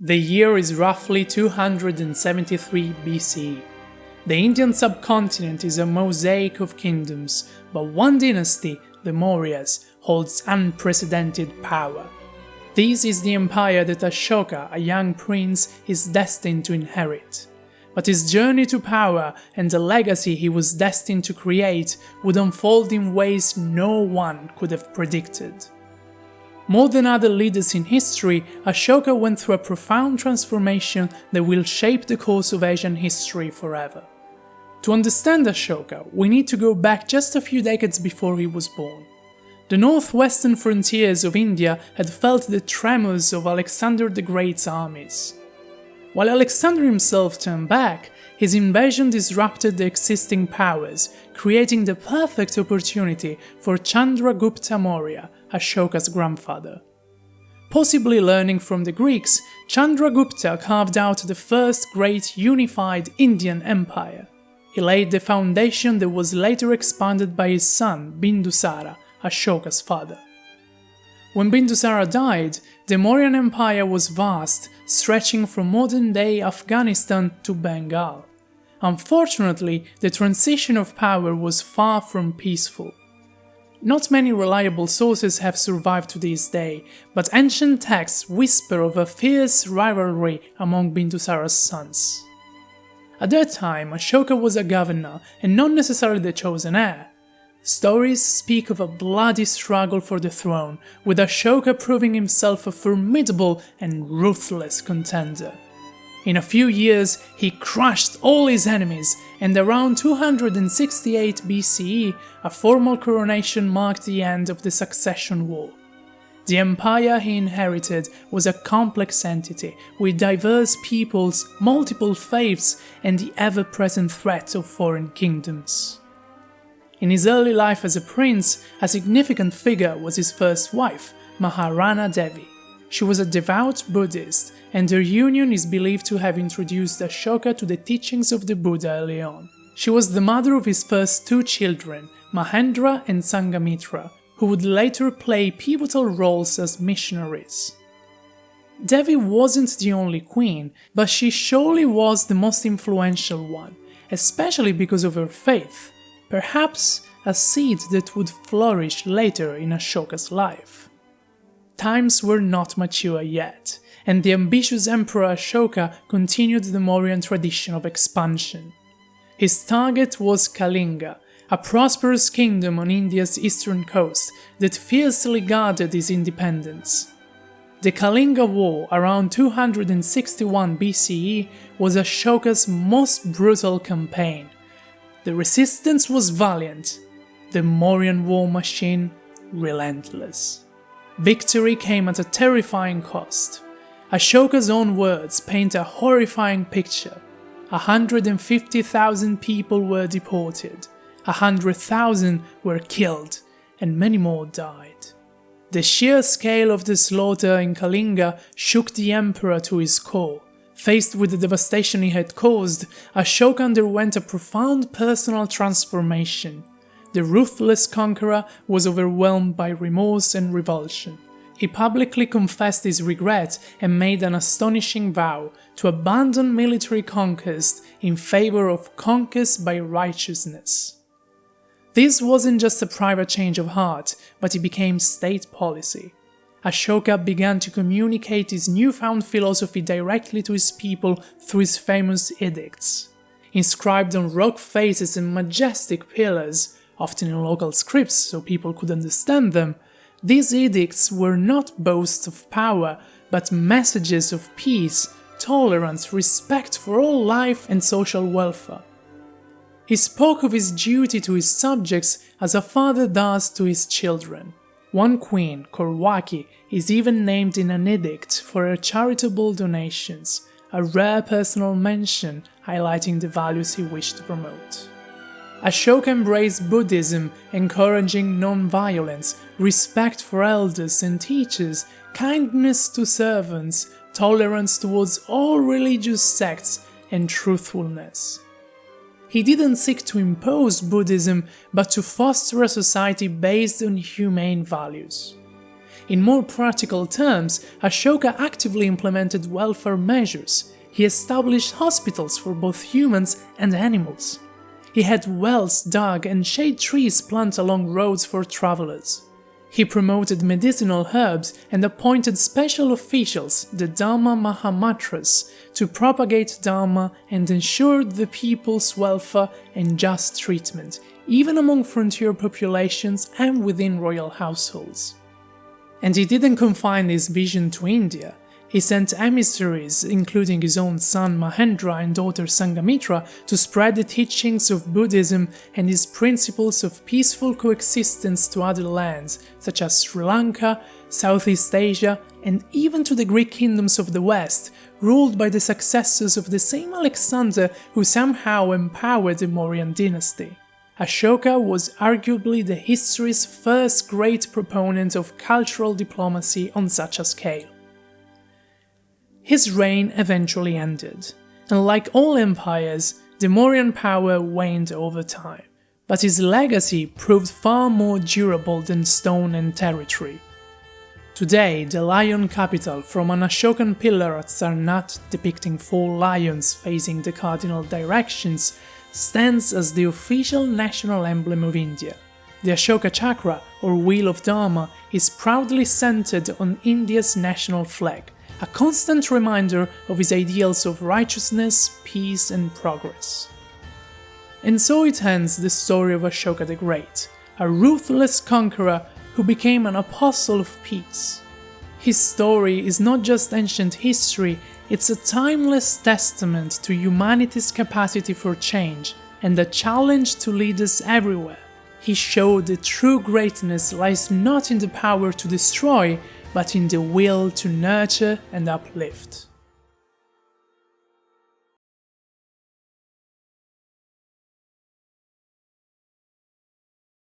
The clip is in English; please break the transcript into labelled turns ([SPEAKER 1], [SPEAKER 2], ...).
[SPEAKER 1] The year is roughly 273 BCE. The Indian subcontinent is a mosaic of kingdoms, but one dynasty, the Mauryas, holds unprecedented power. This is the empire that Ashoka, a young prince, is destined to inherit. But his journey to power and the legacy he was destined to create would unfold in ways no one could have predicted. More than other leaders in history, Ashoka went through a profound transformation that will shape the course of Asian history forever. To understand Ashoka, we need to go back just a few decades before he was born. The northwestern frontiers of India had felt the tremors of Alexander the Great's armies. While Alexander himself turned back, his invasion disrupted the existing powers, creating the perfect opportunity for Chandragupta Maurya, Ashoka's grandfather. Possibly learning from the Greeks, Chandragupta carved out the first great unified Indian empire. He laid the foundation that was later expanded by his son Bindusara, Ashoka's father. When Bindusara died, the Mauryan Empire was vast, stretching from modern-day Afghanistan to Bengal. Unfortunately, the transition of power was far from peaceful. Not many reliable sources have survived to this day, but ancient texts whisper of a fierce rivalry among Bindusara's sons. At that time, Ashoka was a governor and not necessarily the chosen heir. Stories speak of a bloody struggle for the throne, with Ashoka proving himself a formidable and ruthless contender. In a few years, he crushed all his enemies, and around 268 BCE, a formal coronation marked the end of the succession war. The empire he inherited was a complex entity, with diverse peoples, multiple faiths, and the ever-present threat of foreign kingdoms. In his early life as a prince, a significant figure was his first wife, Maharani Devi. She was a devout Buddhist, and their union is believed to have introduced Ashoka to the teachings of the Buddha early on. She was the mother of his first two children, Mahendra and Sanghamitra, who would later play pivotal roles as missionaries. Devi wasn't the only queen, but she surely was the most influential one, especially because of her faith. Perhaps a seed that would flourish later in Ashoka's life. Times were not mature yet, and the ambitious Emperor Ashoka continued the Mauryan tradition of expansion. His target was Kalinga, a prosperous kingdom on India's eastern coast that fiercely guarded its independence. The Kalinga War around 261 BCE was Ashoka's most brutal campaign. The resistance was valiant, the Mauryan war machine relentless. Victory came at a terrifying cost. Ashoka's own words paint a horrifying picture. 150,000 people were deported, 100,000 were killed, and many more died. The sheer scale of the slaughter in Kalinga shook the emperor to his core. Faced with the devastation he had caused, Ashoka underwent a profound personal transformation. The ruthless conqueror was overwhelmed by remorse and revulsion. He publicly confessed his regret and made an astonishing vow to abandon military conquest in favor of conquest by righteousness. This wasn't just a private change of heart, but it became state policy. Ashoka began to communicate his newfound philosophy directly to his people through his famous edicts. Inscribed on rock faces and majestic pillars, often in local scripts so people could understand them, these edicts were not boasts of power, but messages of peace, tolerance, respect for all life and social welfare. He spoke of his duty to his subjects as a father does to his children. One queen, Korwaki, is even named in an edict for her charitable donations, a rare personal mention highlighting the values he wished to promote. Ashoka embraced Buddhism, encouraging non-violence, respect for elders and teachers, kindness to servants, tolerance towards all religious sects, and truthfulness. He didn't seek to impose Buddhism, but to foster a society based on humane values. In more practical terms, Ashoka actively implemented welfare measures. He established hospitals for both humans and animals. He had wells dug and shade trees planted along roads for travelers. He promoted medicinal herbs and appointed special officials, the Dharma Mahamatras, to propagate Dharma and ensure the people's welfare and just treatment, even among frontier populations and within royal households. And he didn't confine his vision to India. He sent emissaries, including his own son Mahendra and daughter Sanghamitra, to spread the teachings of Buddhism and his principles of peaceful coexistence to other lands, such as Sri Lanka, Southeast Asia, and even to the Greek kingdoms of the West, ruled by the successors of the same Alexander who somehow empowered the Mauryan dynasty. Ashoka was arguably the history's first great proponent of cultural diplomacy on such a scale. His reign eventually ended, and like all empires, the Mauryan power waned over time, but his legacy proved far more durable than stone and territory. Today, the lion capital from an Ashokan pillar at Sarnath depicting 4 lions facing the cardinal directions stands as the official national emblem of India. The Ashoka Chakra, or Wheel of Dharma, is proudly centered on India's national flag, a constant reminder of his ideals of righteousness, peace and progress. And so it ends the story of Ashoka the Great, a ruthless conqueror who became an apostle of peace. His story is not just ancient history, it's a timeless testament to humanity's capacity for change and a challenge to leaders everywhere. He showed that true greatness lies not in the power to destroy, but in the will to nurture and uplift.